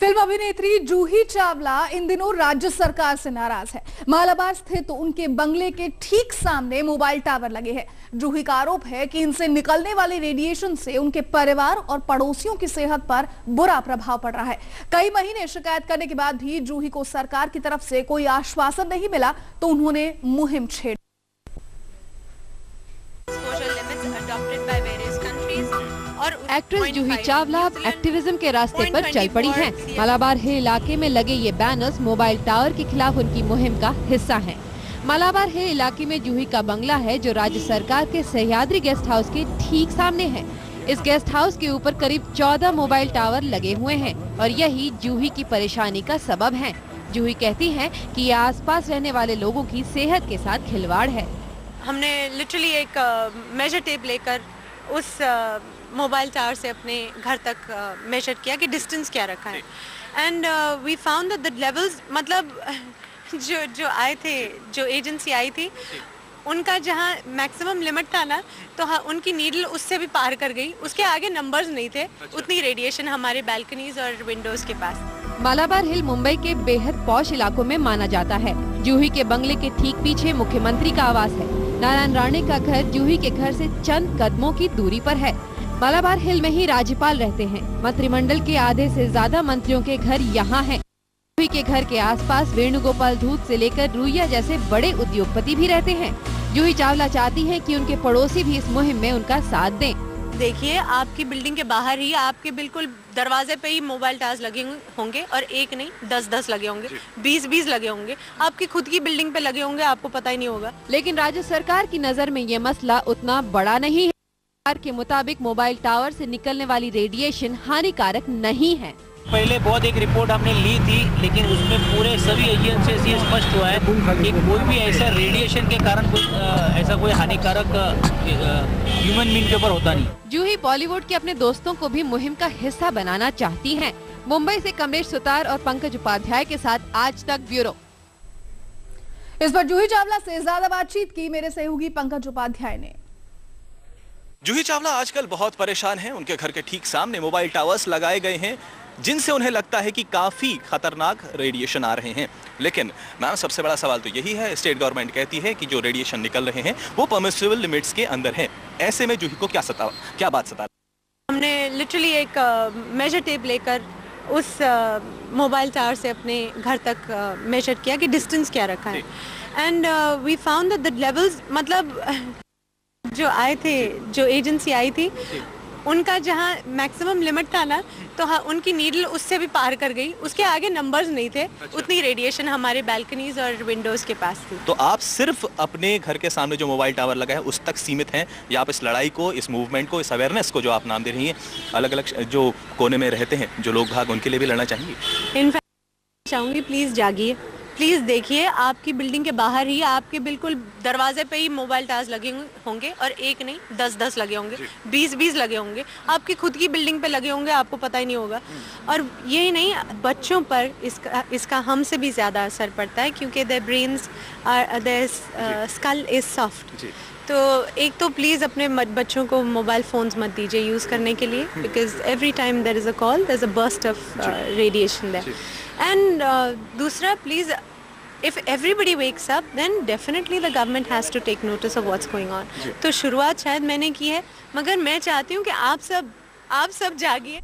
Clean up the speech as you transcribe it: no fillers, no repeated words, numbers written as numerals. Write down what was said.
Film अभिनेत्री जूही चावला इन दिनों राज्य सरकार से नाराज है। मालाबार स्थित उनके बंगले के ठीक सामने मोबाइल टावर लगे हैं। जूही का आरोप है कि इनसे निकलने वाले रेडिएशन से उनके परिवार और पड़ोसियों की सेहत पर बुरा प्रभाव पड़ रहा है। कई महीने शिकायत करने के बाद भी जूही को सरकार की तरफ से कोई आश्वासन नहीं मिला तो उन्होंने मुहिम छेड़ी। एक्ट्रेस जूही चावला एक्टिविज्म के रास्ते पर चल पड़ी हैं। मालाबार हिल इलाके में लगे ये बैनर्स मोबाइल टावर के खिलाफ उनकी मुहिम का हिस्सा हैं। मालाबार हिल इलाके में जूही का बंगला है जो राज्य सरकार के सह्याद्री गेस्ट हाउस के ठीक सामने है। इस गेस्ट हाउस के ऊपर करीब 14 मोबाइल टावर लगे हुए हैं और यही जूही की परेशानी का सबब है। जूही कहती है कि ये आसपास रहने वाले लोगों की सेहत के साथ खिलवाड़ है। हमने लिटरली एक मेजर टेप लेकर उस मोबाइल टावर से अपने घर तक मेजर किया कि डिस्टेंस क्या रखा है and we found that the levels मतलब जो आए थे, जो एजेंसी आई थी उनका जहाँ मैक्सिमम लिमिट था ना, तो हाँ उनकी नीडल उससे भी पार कर गई। उसके आगे नंबर्स नहीं थे। उतनी रेडिएशन हमारे बैल्कनीज और विंडोज के पास। मालाबार हिल मुंबई के बेहद पॉश इलाकों में माना जाता है। जूही के बंगले के ठीक पीछे मुख्यमंत्री का आवास है। नारायण राणे का घर जूही के घर से चंद कदमों की दूरी पर है। मालाबार हिल में ही राज्यपाल रहते हैं। मंत्रिमंडल के आधे से ज्यादा मंत्रियों के घर यहाँ हैं। जूही के घर के आसपास वेणुगोपाल धूत से लेकर रुइया जैसे बड़े उद्योगपति भी रहते हैं। जूही चावला चाहती हैं कि उनके पड़ोसी भी इस मुहिम में उनका साथ दें। देखिए, आपकी बिल्डिंग के बाहर ही आपके बिल्कुल दरवाजे पे ही मोबाइल टावर्स लगे होंगे और एक नहीं 10-10 लगे होंगे, 20-20 लगे होंगे। आपकी खुद की बिल्डिंग पे लगे होंगे, आपको पता ही नहीं होगा। लेकिन राज्य सरकार की नजर में ये मसला उतना बड़ा नहीं है। सरकार के मुताबिक मोबाइल टावर से निकलने वाली रेडिएशन हानिकारक नहीं है। पहले बहुत एक रिपोर्ट हमने ली थी, लेकिन उसमें पूरे सभी एजेंसी से ये स्पष्ट हुआ है कि कोई भी ऐसा रेडिएशन के कारण ऐसा कोई हानिकारक ह्यूमन बीइंग के ऊपर होता नहीं। जूही बॉलीवुड के अपने दोस्तों को भी मुहिम का हिस्सा बनाना चाहती हैं। मुंबई से कमलेश सुतार और पंकज उपाध्याय के साथ आज तक ब्यूरो। इस पर जूही चावला से ज्यादा बातचीत की मेरे सहयोगी पंकज उपाध्याय ने। जूही चावला आजकल बहुत परेशान हैं। उनके घर के ठीक सामने मोबाइल टावर्स लगाए गए हैं जिनसे उन्हें लगता है कि काफी खतरनाक रेडिएशन आ रहे हैं। लेकिन मैम, सबसे बड़ा सवाल तो यही है, स्टेट गवर्नमेंट कहती है कि जो रेडिएशन निकल रहे हैं वो परमिसिबल लिमिट्स के अंदर है। ऐसे में जूही को क्या बात सता? हमने लिटरली एक मेजर टेप लेकर उस मोबाइल टावर से अपने घर तक मेजर किया कि डिस्टेंस क्या रखा है and we found that the levels मतलब जो आए थे, जो एजेंसी आई थी उनका जहाँ मैक्सिमम लिमिट था ना, तो हाँ उनकी नीडल उससे भी पार कर गई। उसके आगे नंबर्स नहीं थे। उतनी रेडिएशन हमारे बैल्कनीज और विंडोज के पास थी। तो आप सिर्फ अपने घर के सामने जो मोबाइल टावर लगा है उस तक सीमित हैं, या आप इस लड़ाई को, इस मूवमेंट को, इस अवेयरनेस को जो आप नाम दे रही हैं, अलग अलग जो कोने में रहते हैं जो लोग भाग, उनके लिए भी लड़ना चाहेंगे? इनफैक्ट चाहूँगी, प्लीज़ जागिए, प्लीज़ देखिए, आपकी बिल्डिंग के बाहर ही आपके बिल्कुल दरवाजे पे ही मोबाइल टावर्स लगे होंगे और एक नहीं 10-10 लगे होंगे, 20-20 लगे होंगे। आपकी खुद की बिल्डिंग पे लगे होंगे, आपको पता ही नहीं होगा। और यही नहीं, बच्चों पर इसका हमसे भी ज़्यादा असर पड़ता है क्योंकि their brains their skull is soft. तो एक तो प्लीज़ अपने बच्चों को मोबाइल फ़ोन्स मत दीजिए यूज़ करने के लिए, because every time there is a call, there is a burst of radiation there. And दूसरा, please, if everybody wakes up then definitely the government has to take notice of what's going on। तो शुरुआत शायद मैंने की है, मगर मैं चाहती हूँ कि आप सब जागिए।